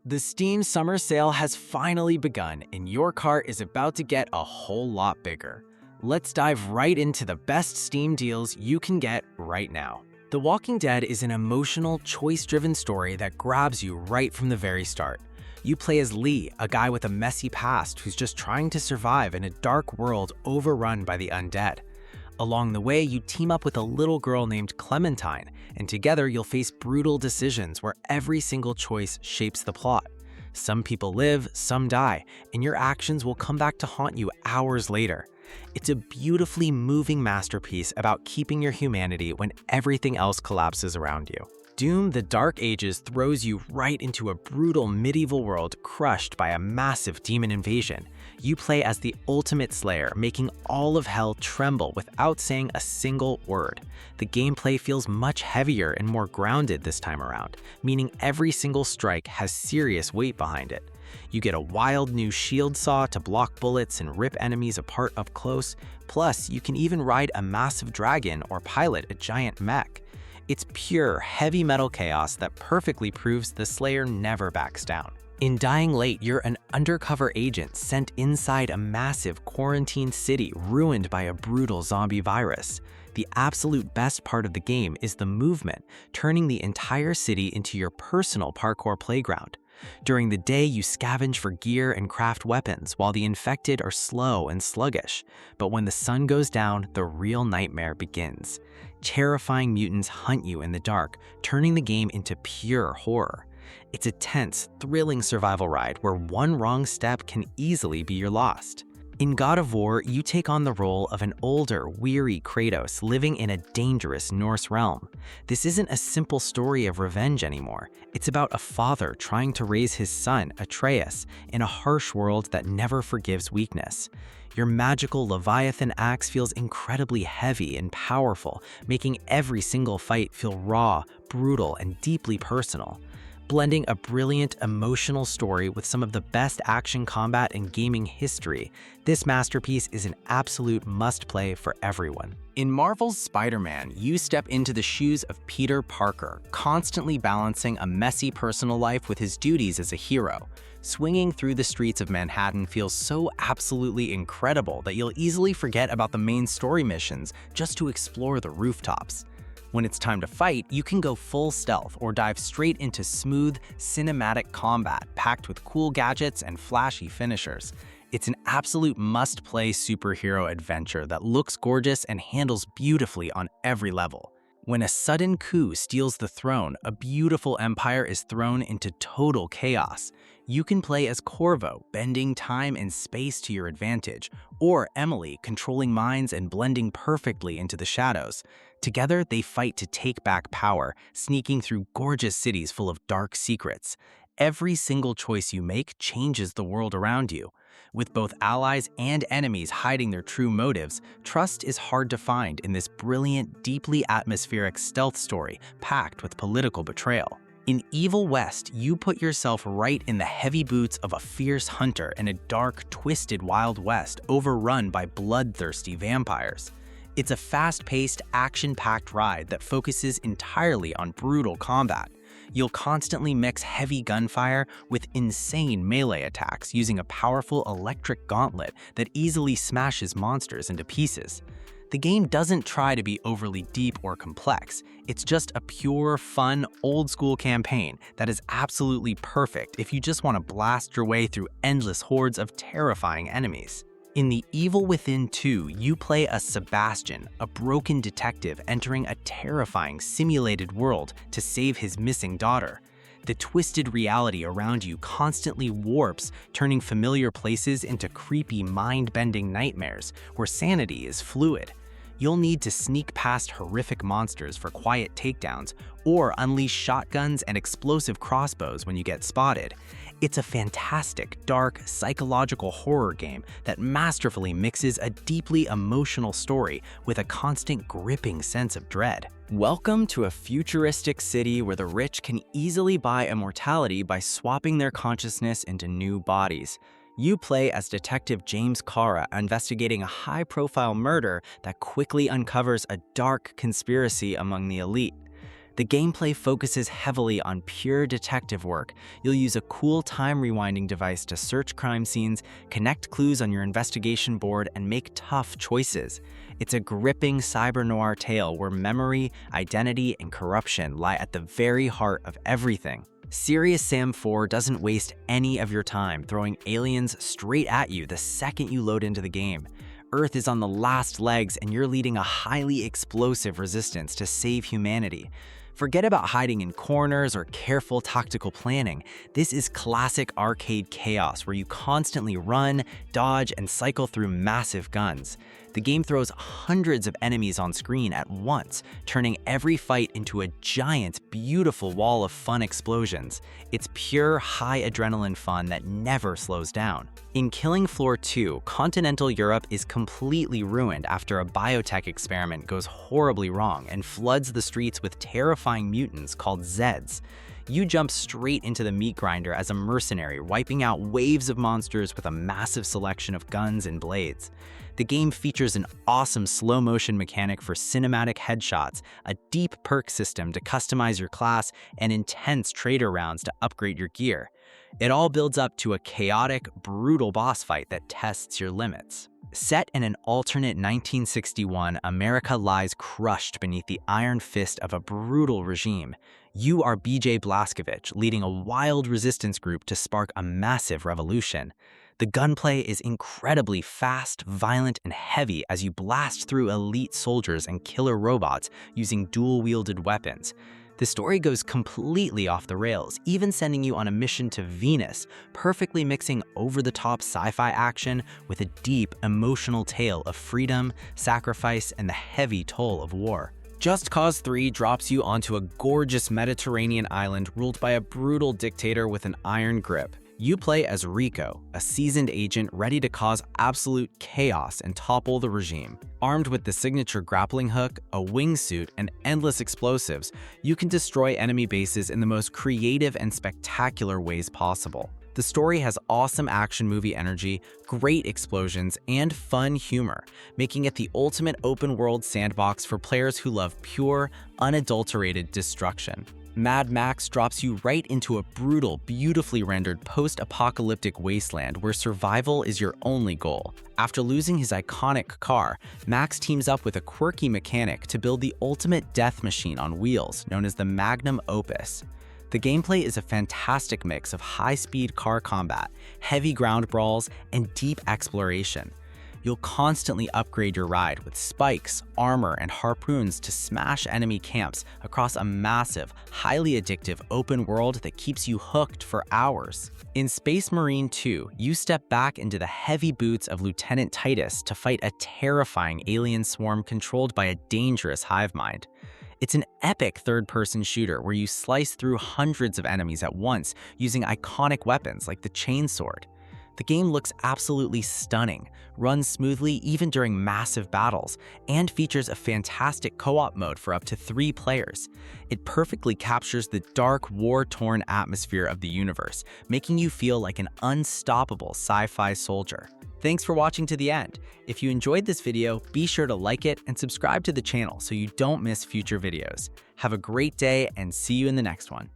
The Steam Summer Sale has finally begun, and your cart is about to get a whole lot bigger. Let's dive right into the best Steam deals you can get right now. The Walking Dead is an emotional, choice-driven story that grabs you right from the very start. You play as Lee, a guy with a messy past who's just trying to survive in a dark world overrun by the undead. Along the way, you team up with a little girl named Clementine, and together you'll face brutal decisions where every single choice shapes the plot. Some people live, some die, and your actions will come back to haunt you hours later. It's a beautifully moving masterpiece about keeping your humanity when everything else collapses around you. Doom: The Dark Ages throws you right into a brutal medieval world crushed by a massive demon invasion. You play as the ultimate slayer, making all of hell tremble without saying a single word. The gameplay feels much heavier and more grounded this time around, meaning every single strike has serious weight behind it. You get a wild new shield saw to block bullets and rip enemies apart up close, plus you can even ride a massive dragon or pilot a giant mech. It's pure, heavy metal chaos that perfectly proves the Slayer never backs down. In Dying Light, you're an undercover agent sent inside a massive quarantined city ruined by a brutal zombie virus. The absolute best part of the game is the movement, turning the entire city into your personal parkour playground. During the day, you scavenge for gear and craft weapons, while the infected are slow and sluggish. But when the sun goes down, the real nightmare begins. Terrifying mutants hunt you in the dark, turning the game into pure horror. It's a tense, thrilling survival ride where one wrong step can easily be your lost. In God of War, you take on the role of an older, weary Kratos living in a dangerous Norse realm. This isn't a simple story of revenge anymore. It's about a father trying to raise his son, Atreus, in a harsh world that never forgives weakness. Your magical Leviathan axe feels incredibly heavy and powerful, making every single fight feel raw, brutal, and deeply personal. Blending a brilliant, emotional story with some of the best action combat in gaming history, this masterpiece is an absolute must-play for everyone. In Marvel's Spider-Man, you step into the shoes of Peter Parker, constantly balancing a messy personal life with his duties as a hero. Swinging through the streets of Manhattan feels so absolutely incredible that you'll easily forget about the main story missions just to explore the rooftops. When it's time to fight, you can go full stealth or dive straight into smooth, cinematic combat packed with cool gadgets and flashy finishers. It's an absolute must-play superhero adventure that looks gorgeous and handles beautifully on every level. When a sudden coup steals the throne, a beautiful empire is thrown into total chaos. You can play as Corvo, bending time and space to your advantage, or Emily, controlling minds and blending perfectly into the shadows. Together, they fight to take back power, sneaking through gorgeous cities full of dark secrets. Every single choice you make changes the world around you. With both allies and enemies hiding their true motives, trust is hard to find in this brilliant, deeply atmospheric stealth story packed with political betrayal. In Evil West, you put yourself right in the heavy boots of a fierce hunter in a dark, twisted Wild West overrun by bloodthirsty vampires. It's a fast-paced, action-packed ride that focuses entirely on brutal combat. You'll constantly mix heavy gunfire with insane melee attacks using a powerful electric gauntlet that easily smashes monsters into pieces. The game doesn't try to be overly deep or complex. It's just a pure, fun, old-school campaign that is absolutely perfect if you just want to blast your way through endless hordes of terrifying enemies. In The Evil Within 2, you play as Sebastian, a broken detective entering a terrifying simulated world to save his missing daughter. The twisted reality around you constantly warps, turning familiar places into creepy, mind-bending nightmares where sanity is fluid. You'll need to sneak past horrific monsters for quiet takedowns, or unleash shotguns and explosive crossbows when you get spotted. It's a fantastic, dark, psychological horror game that masterfully mixes a deeply emotional story with a constant gripping sense of dread. Welcome to a futuristic city where the rich can easily buy immortality by swapping their consciousness into new bodies. You play as Detective James Cara investigating a high-profile murder that quickly uncovers a dark conspiracy among the elite. The gameplay focuses heavily on pure detective work. You'll use a cool time rewinding device to search crime scenes, connect clues on your investigation board, and make tough choices. It's a gripping cyber-noir tale where memory, identity, and corruption lie at the very heart of everything. Serious Sam 4 doesn't waste any of your time throwing aliens straight at you the second you load into the game. Earth is on the last legs and you're leading a highly explosive resistance to save humanity. Forget about hiding in corners or careful tactical planning. This is classic arcade chaos where you constantly run, dodge, and cycle through massive guns. The game throws hundreds of enemies on screen at once, turning every fight into a giant, beautiful wall of fun explosions. It's pure, high adrenaline fun that never slows down. In Killing Floor 2, continental Europe is completely ruined after a biotech experiment goes horribly wrong and floods the streets with terrifying mutants called Zeds. You jump straight into the meat grinder as a mercenary, wiping out waves of monsters with a massive selection of guns and blades. The game features an awesome slow-motion mechanic for cinematic headshots, a deep perk system to customize your class, and intense trader rounds to upgrade your gear. It all builds up to a chaotic, brutal boss fight that tests your limits. Set in an alternate 1961, America lies crushed beneath the iron fist of a brutal regime. You are BJ Blazkowicz, leading a wild resistance group to spark a massive revolution. The gunplay is incredibly fast, violent, and heavy as you blast through elite soldiers and killer robots using dual-wielded weapons. The story goes completely off the rails, even sending you on a mission to Venus, perfectly mixing over-the-top sci-fi action with a deep, emotional tale of freedom, sacrifice, and the heavy toll of war. Just Cause 3 drops you onto a gorgeous Mediterranean island ruled by a brutal dictator with an iron grip. You play as Rico, a seasoned agent ready to cause absolute chaos and topple the regime. Armed with the signature grappling hook, a wingsuit, and endless explosives, you can destroy enemy bases in the most creative and spectacular ways possible. The story has awesome action movie energy, great explosions, and fun humor, making it the ultimate open-world sandbox for players who love pure, unadulterated destruction. Mad Max drops you right into a brutal, beautifully rendered post-apocalyptic wasteland where survival is your only goal. After losing his iconic car, Max teams up with a quirky mechanic to build the ultimate death machine on wheels, known as the Magnum Opus. The gameplay is a fantastic mix of high-speed car combat, heavy ground brawls, and deep exploration. You'll constantly upgrade your ride with spikes, armor, and harpoons to smash enemy camps across a massive, highly addictive open world that keeps you hooked for hours. In Space Marine 2, you step back into the heavy boots of Lieutenant Titus to fight a terrifying alien swarm controlled by a dangerous hive mind. It's an epic third-person shooter where you slice through hundreds of enemies at once using iconic weapons like the chainsword. The game looks absolutely stunning, runs smoothly even during massive battles, and features a fantastic co-op mode for up to 3 players. It perfectly captures the dark, war-torn atmosphere of the universe, making you feel like an unstoppable sci-fi soldier. Thanks for watching to the end. If you enjoyed this video, be sure to like it and subscribe to the channel so you don't miss future videos. Have a great day and see you in the next one.